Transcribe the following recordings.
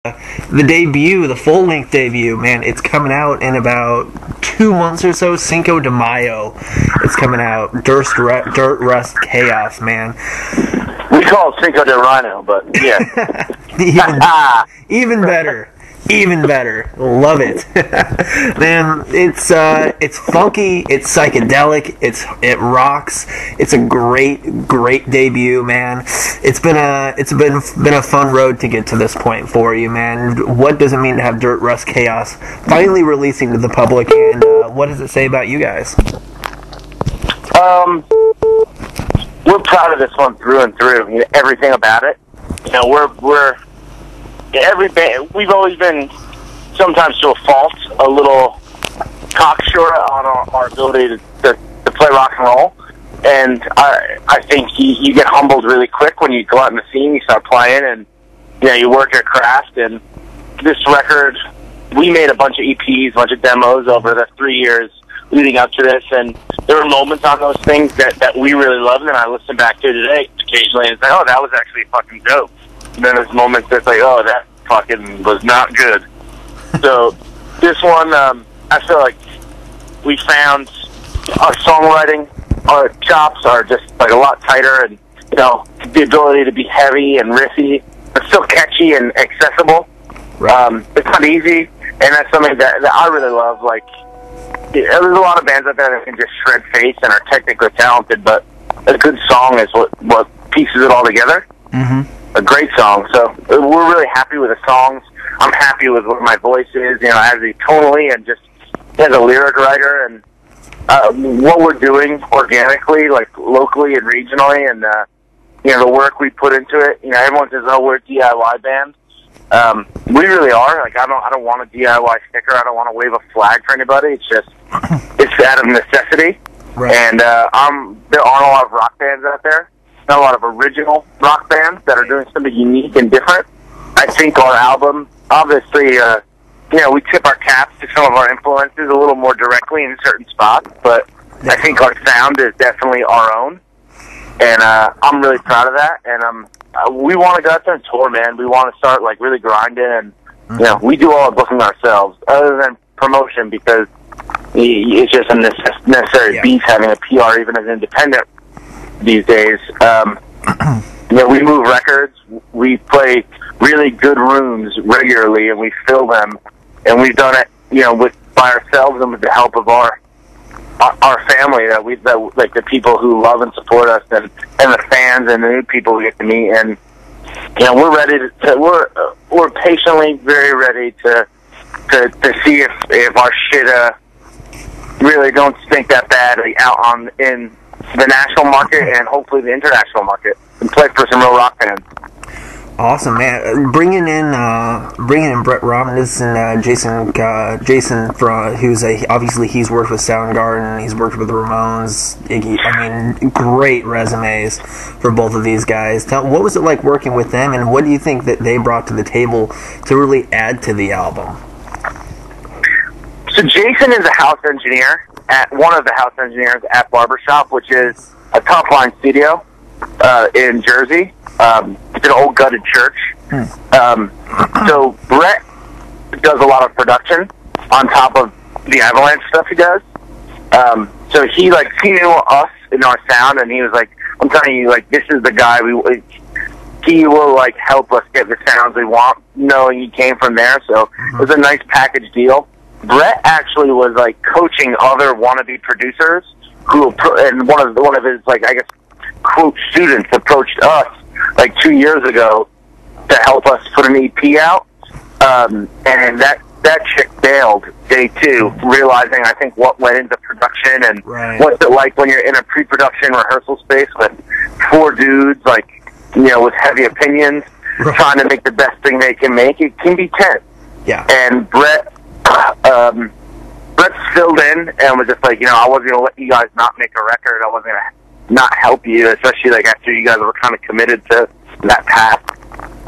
the debut, the full-length debut, man, it's coming out in about 2 months or so. Cinco de Mayo, it's coming out. Dirt Rust Chaos, man. We call it Cinco de Rhino, but yeah. even better. Even better. Love it. Man, it's funky, it's psychedelic, it rocks. It's a great debut, man. It's been a fun road to get to this point for you, man. What does it mean to have Dirt Rust Chaos finally releasing to the public, and what does it say about you guys? We're proud of this one through and through. You know, everything about it. You know, we're every band, we've always been, sometimes to a fault, a little cocksure on our ability to play rock and roll. And I think you get humbled really quick when you go out in the scene, you start playing, and you work your craft. And this record, we made a bunch of EPs, a bunch of demos over the 3 years leading up to this, and there were moments on those things that we really loved, and I listen back to today occasionally and say, oh, that was actually fucking dope. And then there's moments that's like, oh, that fucking was not good. So this one, I feel like we found our songwriting, our chops are just like a lot tighter, and the ability to be heavy and riffy, but still catchy and accessible. Right. It's not easy, and that's something that I really love. Like, there's a lot of bands out there that can just shred face and are technically talented, but a good song is what pieces it all together. Mm-hmm. A great song. So we're really happy with the songs. I'm happy with what my voice is, as a tonally and just as a lyric writer, and what we're doing organically, like locally and regionally, and the work we put into it. Everyone says, "Oh, we're a DIY band." We really are. Like, I don't want a DIY sticker. I don't want to wave a flag for anybody. It's just it's out of necessity. Right. And there aren't a lot of rock bands out there. Not a lot of original rock bands that are doing something unique and different. I think our album, obviously, we tip our caps to some of our influences a little more directly in certain spots, but I think our sound is definitely our own, and I'm really proud of that. And we want to go out there and tour, man. We want to start like really grinding, and we do all the booking ourselves, other than promotion, because it's just a necessary beast having a PR even as an independent these days. We move records, we play really good rooms regularly, and we fill them, and we've done it by ourselves and with the help of our family, that like the people who love and support us, and the fans and the new people we get to meet. And we're ready we're patiently very ready to see if our shit really don't stink that badly out in the national market and hopefully the international market, and play for some real rock fans. Awesome, man. Bringing in Brett Robinson and Jason from obviously he's worked with Soundgarden, he's worked with the Ramones, Iggy. I mean, great resumes for both of these guys. What was it like working with them, and what do you think that they brought to the table to really add to the album? So Jason is a house engineer one of the house engineers at Barbershop, which is a top line studio in Jersey. It's an old gutted church. So Brett does a lot of production on top of the Avalanche stuff he does. So he knew us in our sound, and he was like, I'm telling you, this is the guy he will help us get the sounds we want, knowing he came from there. So it was a nice package deal. Brett actually was coaching other wannabe producers and one of his quote students approached us 2 years ago to help us put an EP out, and that chick bailed day two, realizing I think what went into production and what's it like when you're in a pre-production rehearsal space with four dudes with heavy opinions trying to make the best thing they can make. It can be tense. Yeah. And Brett filled in and was just I wasn't going to let you guys not make a record. I wasn't going to not help you, especially after you guys were kind of committed to that path.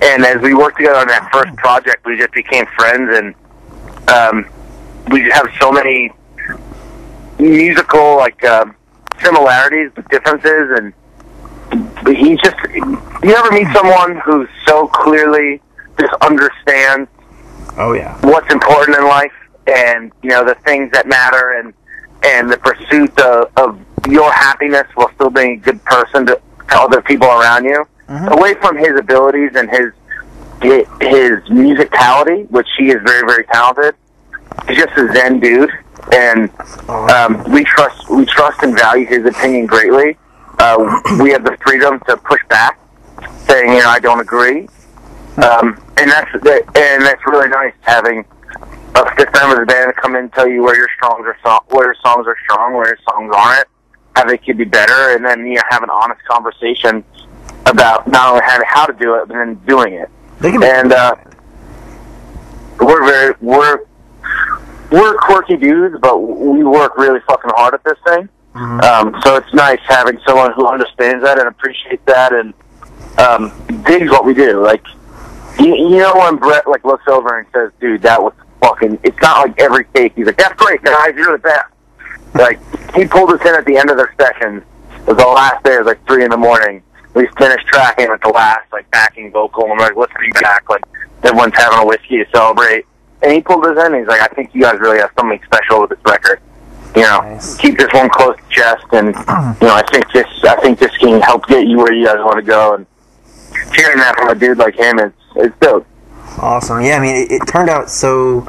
And as we worked together on that first project, we just became friends, and we have so many musical similarities but differences. And you ever meet someone who's so clearly just understands Oh yeah. what's important in life, and the things that matter, and the pursuit of your happiness while still being a good person to other people around you. Away from his abilities and his musicality, which he is very, very talented. He's just a Zen dude, and we trust and value his opinion greatly. We have the freedom to push back, saying, I don't agree, and that's really nice, having a fifth member of the band come in and tell you where your songs are strong, where your songs aren't, how they could be better, and then have an honest conversation about not only how to do it, but then doing it. And we're quirky dudes, but we work really fucking hard at this thing. So it's nice having someone who understands that and appreciates that and digs what we do. Like, when Brett looks over and says, "Dude, that was fucking," it's not like every take he's like, "That's great, guys, you're the best." Like, he pulled us in at the end of their sessions. It was the last day. It was 3 a.m. We finished tracking at the last backing vocal, and we're listening back, everyone's having a whiskey to celebrate. And he pulled us in, and he's like, "I think you guys really have something special with this record. Nice. Keep this one close to chest, and I think this can help get you where you guys want to go." And hearing that from a dude like him, it's dope. Awesome. Yeah, I mean, it turned out so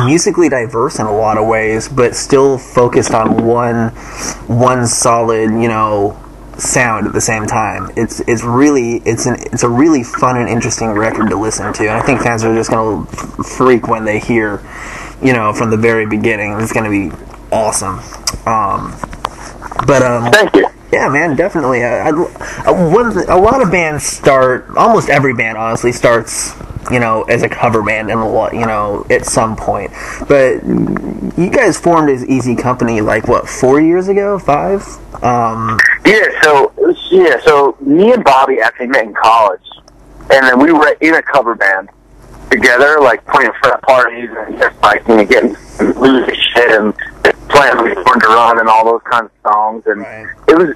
musically diverse in a lot of ways, but still focused on one solid, sound at the same time. It's a really fun and interesting record to listen to, and I think fans are just going to freak when they hear, from the very beginning. It's going to be awesome. Thank you. Yeah, man, definitely. A lot of bands start, almost every band honestly starts, as a cover band at some point. But you guys formed as Easy Company 4 years ago, 5? So me and Bobby actually met in college, and then we were in a cover band together, playing frat parties and just getting losing shit and playing Born to Run and all those kinds of songs. And it was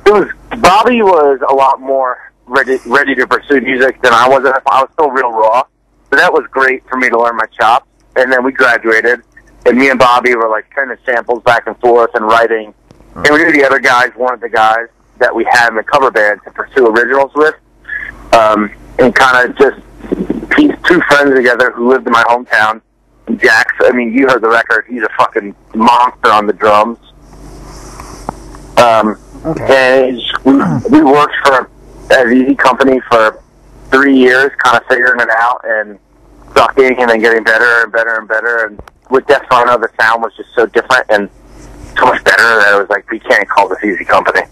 Bobby was a lot more ready to pursue music than I was. I was still real raw, so that was great for me to learn my chops. And then we graduated, and me and Bobby were sending samples back and forth and writing. And we knew the other guys weren't the guys that we had in the cover band to pursue originals with, and kind of just piece two friends together who lived in my hometown. Jax, I mean, you heard the record. He's a fucking monster on the drums. And we worked as Easy Company for 3 years, kind of figuring it out and sucking and then getting better and better and better. And with Death Rhino, the sound was just so different and so much better that it was we can't call this Easy Company.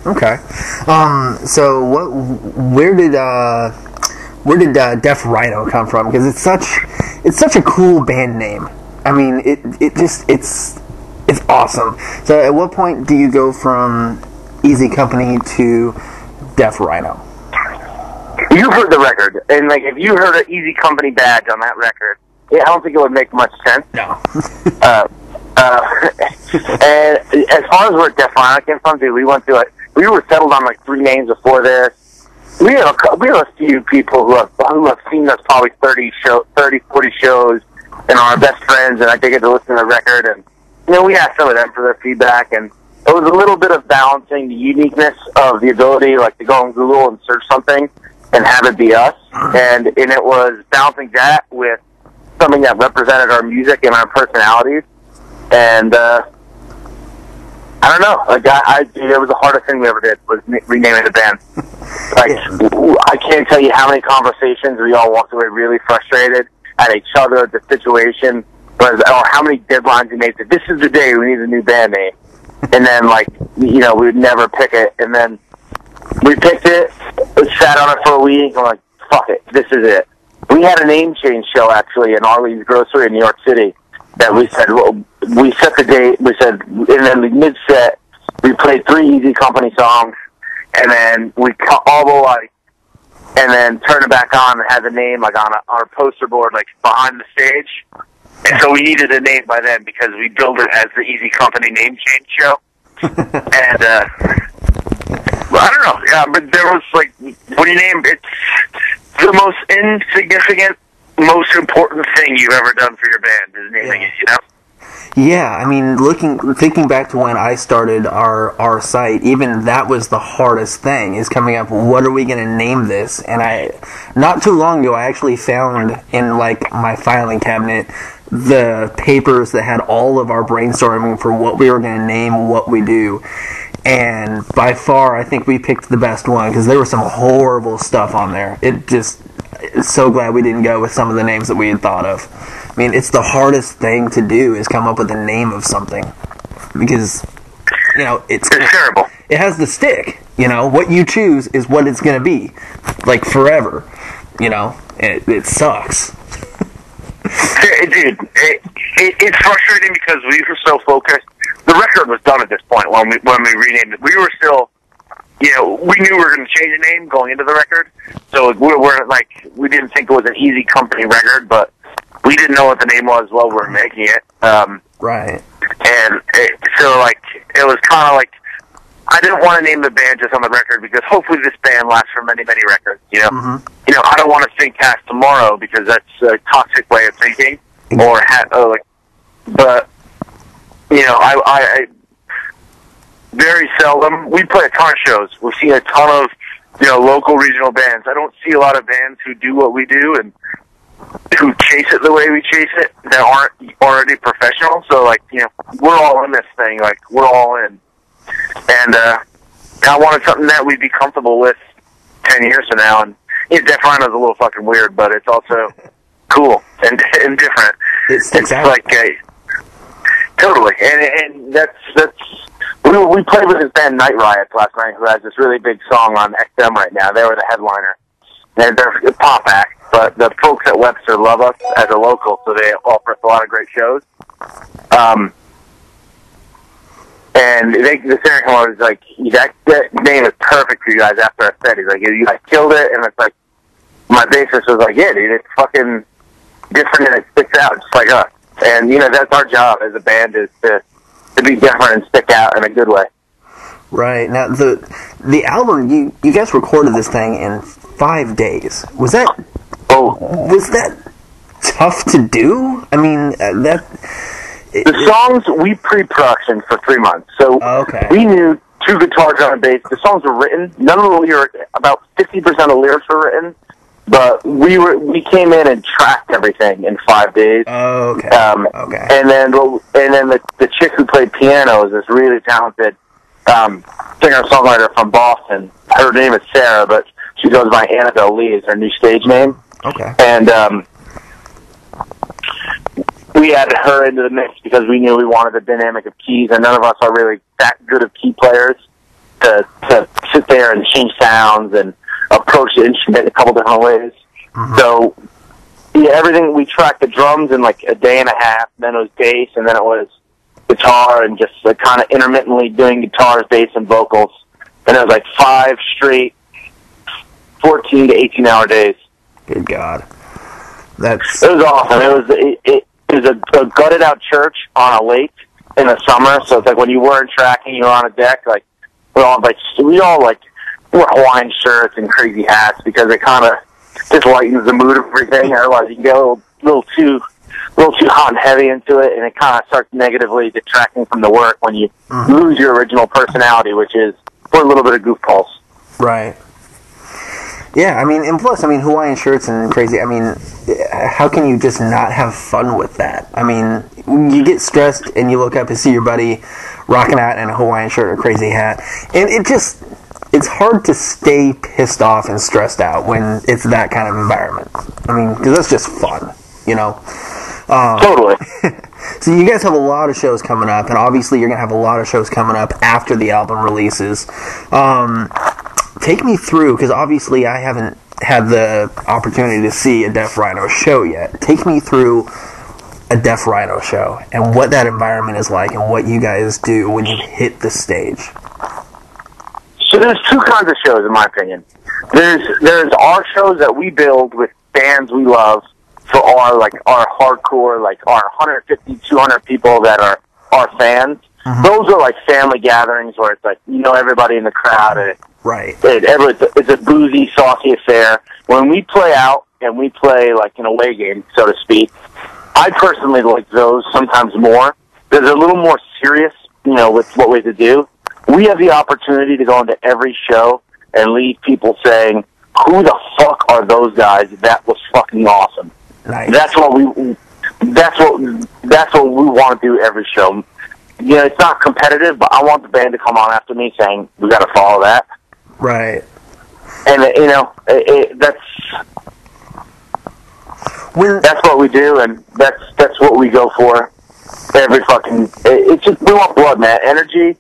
Okay. So where did Death Rhino come from? Because it's such a cool band name. I mean, it's awesome. So at what point do you go from Easy Company to Death Rhino? You heard the record, and if you heard an Easy Company badge on that record, I don't think it would make much sense. No. And as far as where Death Rhino came from, dude, we went through we were settled on 3 names before this. We have a few people who have seen us probably 30, 40 shows, and are our best friends, and I get to listen to the record, and we asked some of them for their feedback, and it was a little bit of balancing the uniqueness of the ability to go on Google and search something and have it be us, and it was balancing that with something that represented our music and our personalities. And I don't know. It was the hardest thing we ever did, was renaming the band. I can't tell you how many conversations we all walked away really frustrated at each other, at the situation, or how many deadlines we made. That this is the day we need a new band name, and then we would never pick it, and then we picked it, sat on it for a week, and we're fuck it, this is it. We had a name change show actually in Arlene's Grocery in New York City. That we said, we set the date, we said, and then mid-set, we played 3 Easy Company songs, and then we cut all the lights, and then turned it back on and had the name on our poster board behind the stage. And so we needed a name by then because we billed it as the Easy Company Name Change Show. And I don't know. Yeah, but there was like, when you name it's the most insignificant, most important thing you've ever done for your band is naming it. You know. Yeah, I mean, thinking back to when I started our site, even that was the hardest thing, is coming up, what are we going to name this? And not too long ago, I actually found in, like, my filing cabinet the papers that had all of our brainstorming for what we were going to name what we do. And by far, I think we picked the best one, because there was some horrible stuff on there. So glad we didn't go with some of the names that we had thought of. I mean, it's the hardest thing to do, is come up with the name of something, because, you know, it's terrible. It has the stick. You know, what you choose is what it's going to be, like, forever. You know, it sucks. Dude, it's frustrating because we were so focused. The record was done at this point when we renamed it. We were still, you know, we knew we were going to change the name going into the record, so we didn't think it was an easy company record, but we didn't know what the name was while we were making it. Right. And it was kind of like, I didn't want to name the band just on the record, because hopefully this band lasts for many, many records, you know? Mm-hmm. You know, I don't want to think past tomorrow, because that's a toxic way of thinking, but, you know, I very seldom, we play a ton of shows. We've seen a ton of, you know, local regional bands. I don't see a lot of bands who do what we do and who chase it the way we chase it that aren't already professional. So, like, you know, we're all in this thing. Like, we're all in. And I wanted something that we'd be comfortable with 10 years from now. And Death Rhino's a little fucking weird, but it's also cool and different. It's like totally. And that's we played with this band Night Riots last night, who has this really big song on XM right now. They were the headliner. They're a pop act, but the folks at Webster love us as a local, so they offer us a lot of great shows. And the singer came over, was like, that name is perfect for you guys after I said. He's like, you guys killed it, and it's like, my bassist was like, yeah, dude, it's fucking different and it sticks out just like us. And, you know, that's our job as a band, is to be different and stick out in a good way. Right. Now, the album, you guys recorded this thing in 5 days. Was that tough to do? I mean, the songs we pre-production for 3 months. So we knew 2 guitars on a bass. The songs were written. None of the lyrics, about 50% of the lyrics were written. But we came in and tracked everything in 5 days. Okay. And then the chick who played piano is this really talented singer-songwriter from Boston. Her name is Sarah, but she goes by Annabelle Lee is her new stage name. Okay. And we added her into the mix because we knew we wanted the dynamic of keys, and none of us are really that good of key players to sit there and change sounds and approach the instrument in a couple different ways. Mm-hmm. So, yeah, everything, we tracked the drums in like a day and a half, then it was bass, and then it was guitar, and just like kind of intermittently doing guitars, bass, and vocals. And it was like 5 straight 14 to 18 hour days. Good God. It was awesome. It was a gutted out church on a lake in the summer, so it's like when you weren't tracking, you were on a deck, like, we all wore Hawaiian shirts and crazy hats because it kind of just lightens the mood of everything. Otherwise, you can get a little too hot and heavy into it, and it kind of starts negatively detracting from the work when you lose your original personality, which is for a little bit of goofballs. Right. Yeah, I mean, and plus, I mean, Hawaiian shirts and crazy, I mean, how can you just not have fun with that? I mean, you get stressed and you look up and see your buddy rocking out in a Hawaiian shirt or a crazy hat, and it's hard to stay pissed off and stressed out when it's that kind of environment. I mean, because that's just fun, you know? Totally. So you guys have a lot of shows coming up, and obviously you're going to have a lot of shows coming up after the album releases. Take me through, because obviously I haven't had the opportunity to see a Death Rhino show yet. Take me through a Death Rhino show and what that environment is like and what you guys do when you hit the stage. So there's 2 kinds of shows, in my opinion. There's our shows that we build with bands we love for our hardcore, like our 150, 200 people that are our fans. Mm-hmm. Those are like family gatherings where it's like, you know, everybody in the crowd, and Right. It's a boozy, saucy affair. When we play out and we play like an away game, so to speak, I personally like those sometimes more. They're a little more serious, with what we have to do. We have the opportunity to go into every show and leave people saying, "Who the fuck are those guys? That was fucking awesome." Nice. That's what we want to do every show. It's not competitive, but I want the band to come on after me saying, "We got to follow that." Right. And that's what we do, and that's what we go for. Every fucking, it's just, we want blood, man. Energy.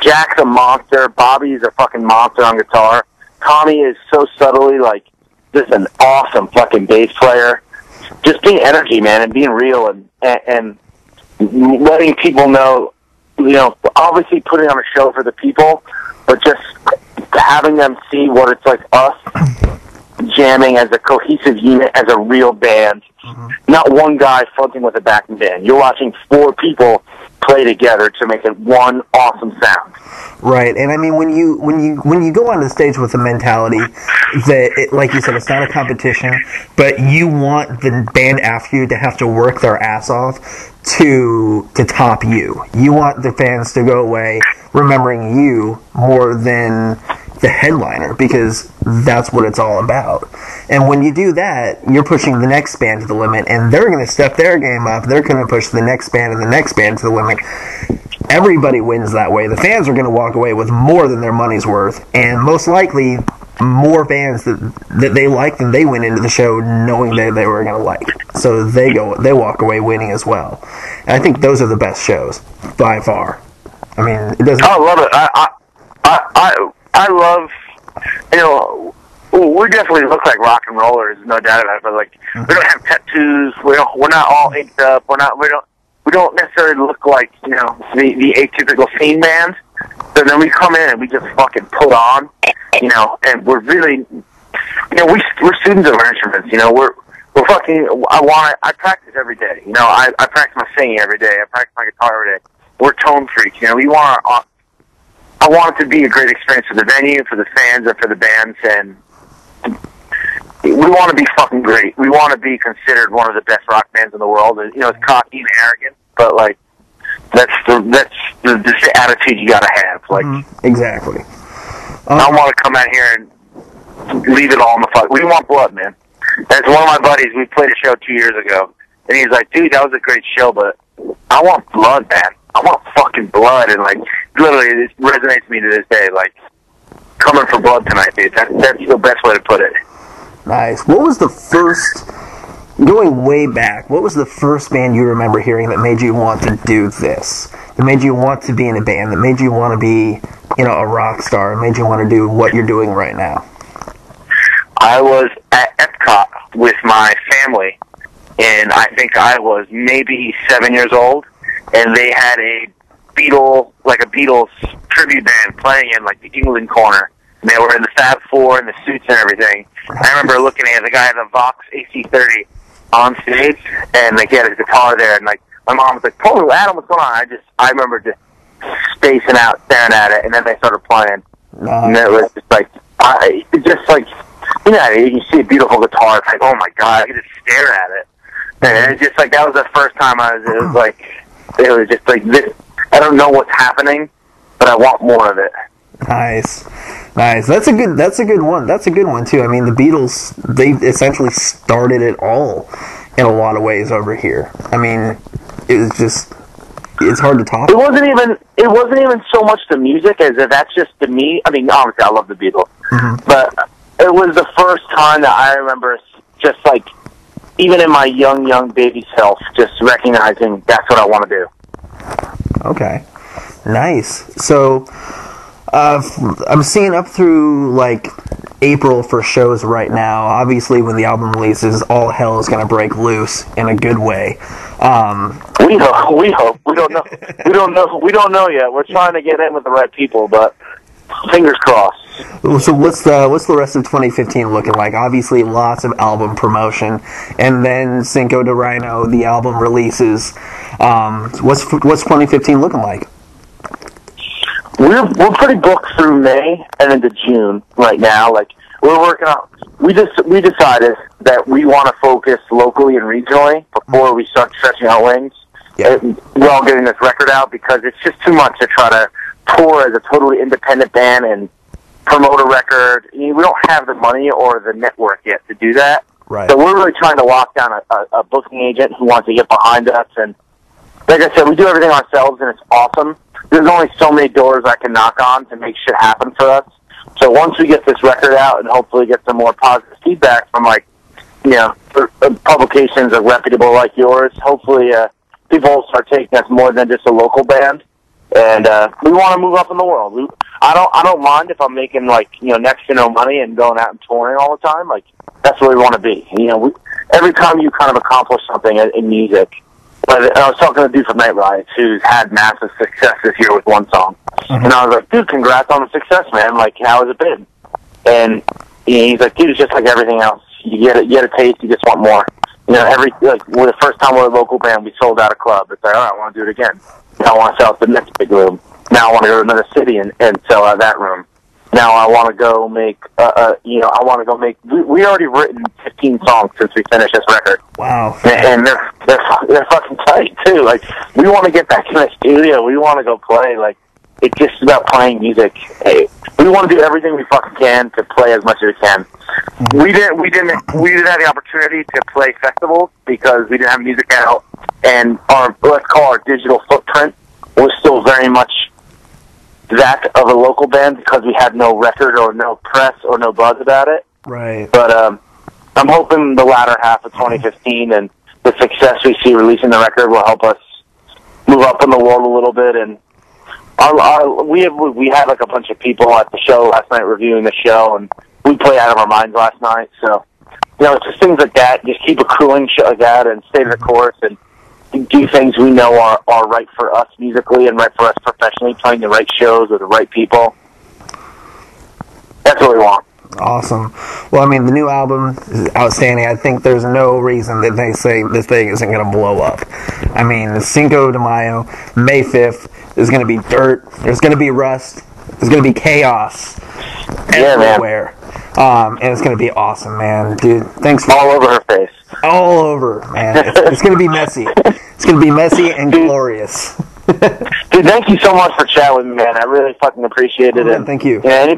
Jack's a monster. Bobby's a fucking monster on guitar. Tommy is so subtly just an awesome fucking bass player. Just being energy, man, and being real, and letting people know, obviously putting on a show for the people, but just having them see what it's like us jamming as a cohesive unit, as a real band. Mm-hmm. Not one guy fronting with a backing band. You're watching 4 people play together to make it one awesome sound. Right, and I mean when you go on the stage with the mentality that, like you said, it's not a competition, but you want the band after you to have to work their ass off to top you. You want the fans to go away remembering you more than the headliner, because that's what it's all about. And when you do that, you're pushing the next band to the limit, and they're going to step their game up. They're going to push the next band and the next band to the limit. Everybody wins that way. The fans are going to walk away with more than their money's worth, and most likely more bands that they like than they went into the show knowing that they were going to like. So they walk away winning as well. And I think those are the best shows by far. I mean, it doesn't. I love it. I love, we definitely look like rock and rollers, no doubt about it. But we don't have tattoos. We're not all inked up. We don't necessarily look like the atypical scene band. So then we come in and we just fucking put on, and we're really, we're students of our instruments. We're fucking. I practice every day. I practice my singing every day. I practice my guitar every day. We're tone freaks. I want it to be a great experience for the venue, for the fans, and for the bands, and we want to be fucking great. We want to be considered one of the best rock bands in the world. And, it's cocky and arrogant, but that's the attitude you gotta have. Exactly. I want to come out here and leave it all in the fuck. We want blood, man. That's one of my buddies. We played a show 2 years ago, and he's like, "Dude, that was a great show, but I want blood, man. I want fucking blood," and literally, it resonates with me to this day. Coming for blood tonight, dude. That's the best way to put it. Nice. What was the first, going way back, what was the first band you remember hearing that made you want to do this? That made you want to be in a band? That made you want to be, a rock star? That made you want to do what you're doing right now? I was at Epcot with my family, and I think I was maybe 7 years old. And they had a Beatles tribute band playing in the England corner. And they were in the Fab Four and the suits and everything. I remember looking at the guy in the Vox AC30 on stage, and he had his guitar there, and my mom was like, "Oh, Adam, what's going on?" I remember just spacing out, staring at it, and then they started playing. And it was just you see a beautiful guitar, it's like, oh my god, I can just stare at it. And it's just that was the first time it was just this. I don't know what's happening, but I want more of it. Nice. That's a good one. That's a good one too. I mean, the Beatles, they essentially started it all in a lot of ways over here. I mean, it's hard to top. It wasn't even so much the music as if that's just to me. I mean, obviously I love the Beatles, but it was the first time that I remember just even in my young baby self, just recognizing that's what I want to do. Okay. Nice. So, I'm seeing up through April for shows right now. Obviously, when the album releases, all hell is going to break loose in a good way. We hope. We don't know. We don't know yet. We're trying to get in with the right people, but fingers crossed. So what's the rest of 2015 looking like? Obviously, lots of album promotion, and then Cinco de Rhino, the album releases. What's 2015 looking like? We're pretty booked through May and into June right now. Like, we're working on. We decided that we want to focus locally and regionally before we start stretching our wings. Yeah. We're all getting this record out because it's just too much to try to tour as a totally independent band and promote a record. We don't have the money or the network yet to do that. Right. So we're really trying to lock down a booking agent who wants to get behind us. And like I said, we do everything ourselves, and it's awesome. There's only so many doors I can knock on to make shit happen for us. So once we get this record out and hopefully get some more positive feedback from, like, publications are reputable like yours, hopefully people will start taking us more than just a local band. And we want to move up in the world. I don't mind if I'm making, like, next to no money and going out and touring all the time. Like, that's where we want to be. Every time you kind of accomplish something in music. But I was talking to a dude from Night Riots who's had massive success this year with one song. Mm-hmm. And I was like, dude, congrats on the success, man. Like, how has it been? And he's like, dude, it's just like everything else. You get a taste, you just want more. The first time we're a local band, we sold out a club. It's like, all right, I want to do it again. Now I want to sell out the next big room. Now I want to go to another city and sell out that room. Now I want to go make, we already written 15 songs since we finished this record. Wow. And they're fucking tight, too. Like, we want to get back in the studio. We want to go play. Like, it's just about playing music. Hey, we want to do everything we fucking can to play as much as we can. We didn't have the opportunity to play festivals because we didn't have music out, and let's call our digital footprint was still very much that of a local band because we had no record or no press or no buzz about it. Right. But I'm hoping the latter half of 2015 and the success we see releasing the record will help us move up in the world a little bit. And we had like a bunch of people at the show last night reviewing the show, and we played out of our minds last night. So, it's just things like that. Just keep accruing shit like that and stay the course and do things we know are right for us musically and right for us professionally, playing the right shows with the right people. That's what we want. Awesome. Well, I mean, the new album is outstanding. I think there's no reason that they say this thing isn't going to blow up. I mean, Cinco de Mayo, May 5th, there's going to be dirt, there's going to be rust, there's going to be chaos everywhere. And it's going to be awesome, man. Dude, thanks for... All over her face. All over, man. It's going to be messy. It's going to be messy and glorious. Dude, thank you so much for chatting with me, man. I really fucking appreciate it. And thank you. And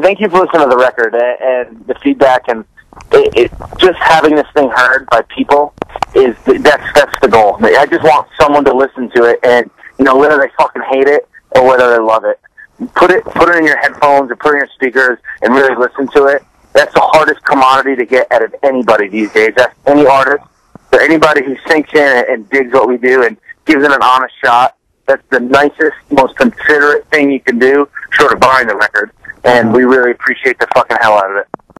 thank you for listening to the record and the feedback, and it just having this thing heard by people that's the goal. I just want someone to listen to it, and whether they fucking hate it or whether they love it, put it in your headphones or put it in your speakers and really listen to it. That's the hardest commodity to get out of anybody these days. That's any artist or anybody who sinks in and digs what we do and gives it an honest shot. That's the nicest, most considerate thing you can do, short of buying the record. And we really appreciate the fucking hell out of it.